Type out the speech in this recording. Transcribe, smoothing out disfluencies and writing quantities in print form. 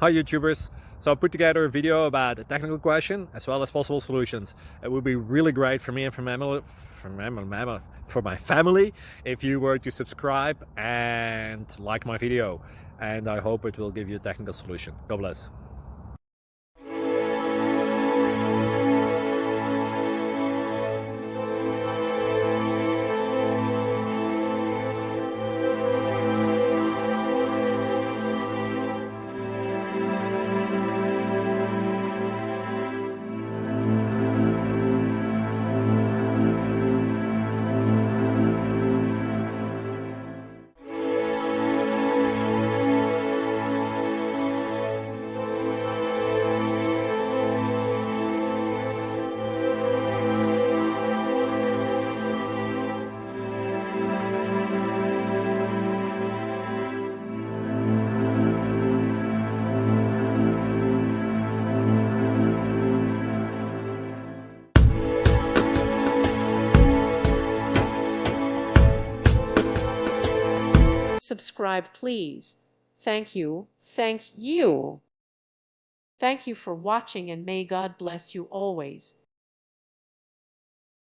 Hi YouTubers! So I put together a video about a technical question as well as possible solutions. It would be really great for me and for my family if you were to subscribe and like my video. And I hope it will give you a technical solution. God bless. Subscribe, please. Thank you. Thank you. Thank you for watching, and may God bless you always.